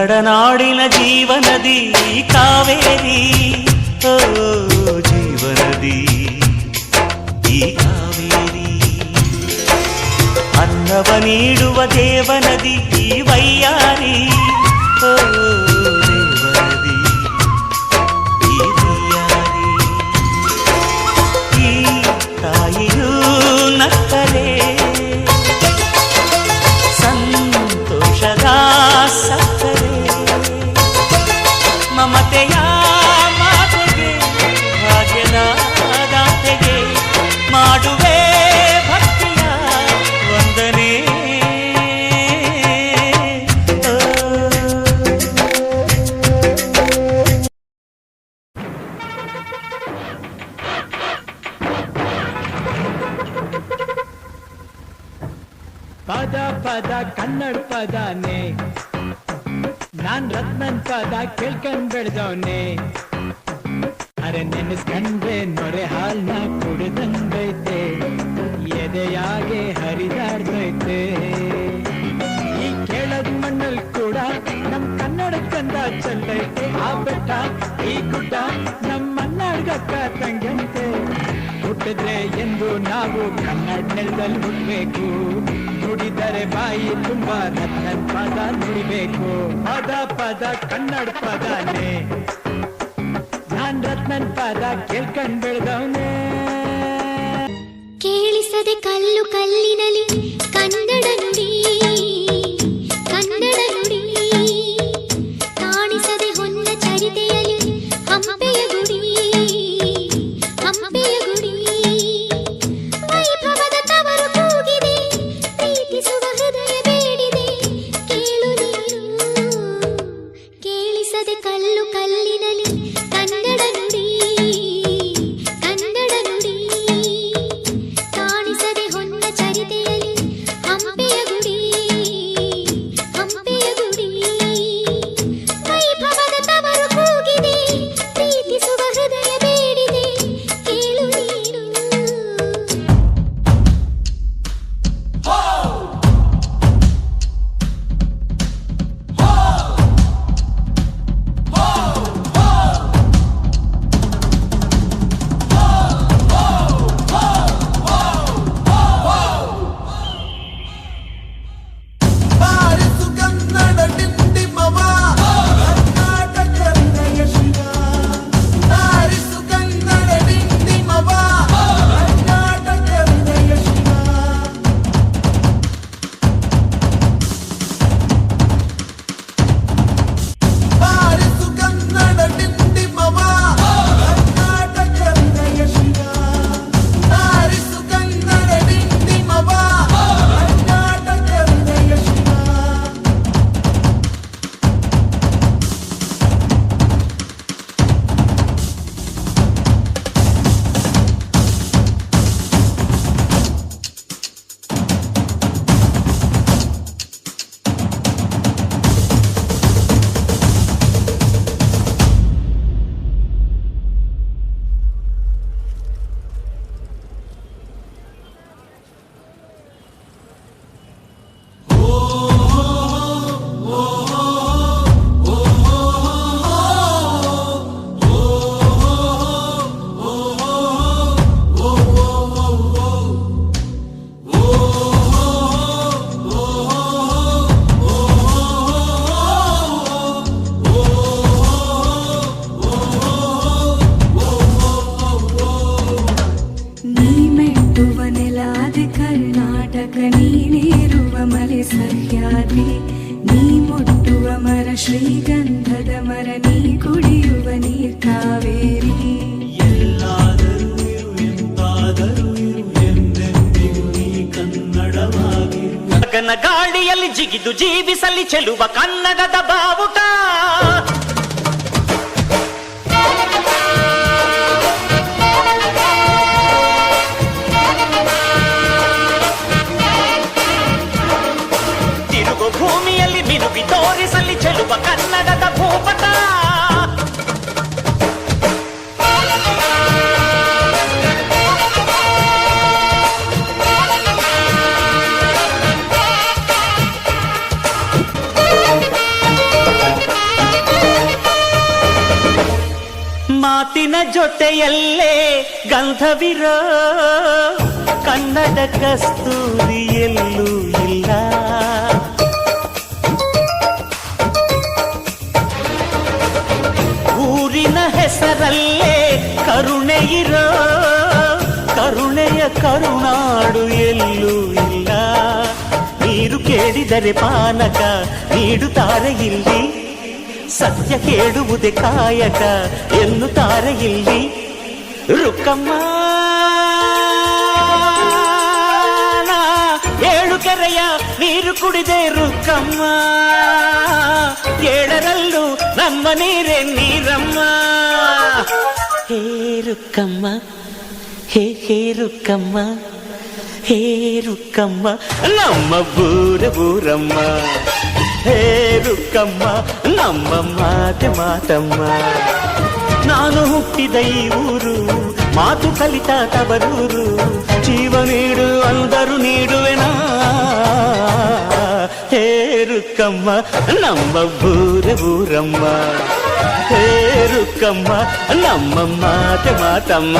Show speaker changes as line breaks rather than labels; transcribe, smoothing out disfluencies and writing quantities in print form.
ಕನ್ನಡ ನಾಡಿನ ಜೀವನದಿ ಕಾವೇರಿ, ಓ ಜೀವನದಿ ಈ ಕಾವೇರಿ. ಅನ್ನವ ನೀಡುವ ದೇವನದಿ ಈ ವೈಯಾರಿ, ಓ ದೇವನದಿ ಈ ವೈಯಾರಿ. ಈ ತಾಯಿಯೂ ನಕ್ಕಲೆ ಸಂತೋಷದ ಸಕ್ಕರೆ, ಮಮತೆಯ ಮಾತೆಗೆ ಭಾಗ್ಯದ ದಾತೆಗೆ ಮಾಡುವೆ ಭಕ್ತಿಯ ವಂದನೆ.
ಪದ ಪದ ಕನ್ನಡ ಪದನೇ, ನಾನ್ ರತ್ನನ್ ಪದ ಕೇಳ್ಕೊಂಡ್ ಬೆಳ್ದವನೆ. ಅರೆ ನೆನೆಸ್ಕಂಡ್ರೆ ನೊರೆ ಹಾಲ್ನ ಕುಡಿದಂಗೈತೆ, ಎದೆಯಾಗೆ ಹರಿದಾಡ್ದೈತೆ. ಈ ಕೇಳದ್ ಮಣ್ಣಲ್ ಕೂಡ ನಮ್ ಕನ್ನಡ ಕಂದ ಚೆಲ್ಲೈತೆ. ಆ ಬೆಟ್ಟ ಈ ಗುಡ್ಡ ನಮ್ ಮನ್ನಾಡ್ಗಕ್ಕ ತಂಗಂತೆ. ಹುಟ್ಟಿದ್ರೆ ಎಂದು ನಾವು ಕನ್ನಡ ನೆಲದಲ್ಲಿ ಹುಟ್ಟಬೇಕು, ನುಡಿದರೆ ಬಾಯಿ ತುಂಬಾ ರತ್ನನ್ ಪದ ನುಡಿಬೇಕು. ಪದ ಪದ ಕನ್ನಡ ಪದನೇ, ನಾನ್ ರತ್ನನ್ ಪದ ಕೇಳ್ಕೊಂಡ್ ಬೆಳ್ದವನೇ.
ಕೇಳಿಸದೆ ಕಲ್ಲು ಕಲ್ಲಿನಲಿ ಕನ್ನಡ ನುಡಿ, ಕನ್ನಡ ನುಡಿ. ಕಾಣಿಸದೆ ಹೊನ್ನ ಚರಿತೆಯಲಿ ಹಂಪೆಯ ಗುಡಿ, ಹಂಪೆಯ ಗುಡಿ. ವೈಭವದ ತವರು ಕೂಗಿದೆ, ಪ್ರೀತಿಸುವ ಹೃದಯ ಬೇಡಿದೆ. ಕೇಳು ನೀನು, ಕೇಳಿಸದೆ ಕಲ್ಲು ಕಲ್ಲಿನಲಿ ಕನ್ನಡ ನುಡಿ, ಕನ್ನಡ ನುಡಿ. ಕಾಣಿಸದೆ ಹೊನ್ನ ಚರಿತೆಯಲಿ ಹಂಪೆಯ ಗುಡಿ, ಹಂಪೆಯ ಗುಡಿ. ವೈಭವದ ತವರು ಕೂಗಿದೆ, ಪ್ರೀತಿಸುವ ಹೃದಯ ಬೇಡಿದೆ. ಕೇಳು ನೀನು.
ಬಾರಿಸು ಕನ್ನಡ ಡಿಂಡಿಮವ, ಕರ್ನಾಟಕ ಹೃದಯ ಶಿವ. ಬಾರಿಸು ಕನ್ನಡ ಡಿಂಡಿಮವ, ಕರ್ನಾಟಕ ಹೃದಯ ಶಿವ. ಬಾರಿಸು ಕನ್ನಡ ಡಿಂಡಿಮವ, ಕರ್ನಾಟಕ ಹೃದಯ ಶಿವ. ಬಾರಿಸು ಕನ್ನಡ ಡಿಂಡಿಮವ, ಕರ್ನಾಟಕ ಹೃದಯ ಶಿವ.
ನೀ ಮೆಟ್ಟುವ ನೆಲಾದೆ ಕರ್ನಾಟಕ, ನೀನೇರುವ ಮಲೆ ಸಹ್ಯಾದ್ರಿ. ನೀ ಮುಟ್ಟುವ ಮರ ಶ್ರೀಗಂಧದ ಮರ, ನೀ ಕುಡಿಯುವ ನೀರ್ ಕಾವೇರಿ.
ಎಲ್ಲಾದರೂ ಇರು ಎಂತಾದರೂ ಇರು, ಎಂದೆಂದಿಗೂ ನೀ ಕನ್ನಡವಾಗಿರು. ಗಗನ ಗಾಳಿಯಲ್ಲಿ ಜಿಗಿದು ಜೀವಿಸಲಿ ಚೆಲುವ ಕನ್ನಡದ ಬಾವುಟ. ತಿರುಗು ಭೂಮಿಯಲ್ಲಿ ಮಿನುಗಿ ತೋರಿಸಲಿ ಚೆಲುವ ಕನ್ನಡದ ಭೂಪಟ. ಜೊತೆಯಲ್ಲೇ ಗಂಧವಿರೋ ಕನ್ನಡ ಕಸ್ತೂರಿ ಎಲ್ಲೂ ಇಲ್ಲ. ಊರಿನ ಹೆಸರಲ್ಲೇ ಕರುಣೆ ಇರೋ ಕರುಣೆಯ ಕರುನಾಡು ಎಲ್ಲೂ ಇಲ್ಲ. ನೀರು ಕೇಳಿದರೆ ಪಾನಕ ನೀಡುತ್ತಾರೆ ಇಲ್ಲಿ, ಸತ್ಯ ಕೇಳುವುದೇ ಕಾಯಕ ಎನ್ನುತ್ತಾರೆ ಇಲ್ಲಿ. ರುಕ್ಕಮ್ಮ ಏಳು ಕೆರೆಯ ನೀರು ಕುಡಿದೆ ರುಕ್ಕಮ್ಮ, ಏಳರಲ್ಲೂ ನಮ್ಮ ನೀರೇ ನೀರಮ್ಮ. ಹೇ ರುಕ್ಕಮ್ಮ, ಹೇ ಹೇ ರುಕ್ಕಮ್ಮ, ಹೇ ರುಕ್ಕಮ್ಮ ನಮ್ಮ ಬೂರಮ್ಮ. ಹೇ ರುಕ್ಕಮ್ಮ ನಮ್ಮ ಮಾತಮ್ಮ. ನಾನು ಹುಟ್ಟಿದ ಈ ಊರು, ಮಾತು ಕಲಿತ ತವರೂರು, ಜೀವ ನೀಡು ಅಂದರು ನೀಡುವೆನಾ. ಹೇ ರುಕ್ಕಮ್ಮ ನಮ್ಮ ಬೂರಮ್ಮ. ಹೇ ರುಕ್ಕಮ್ಮ ನಮ್ಮ ಮಾತಮ್ಮ.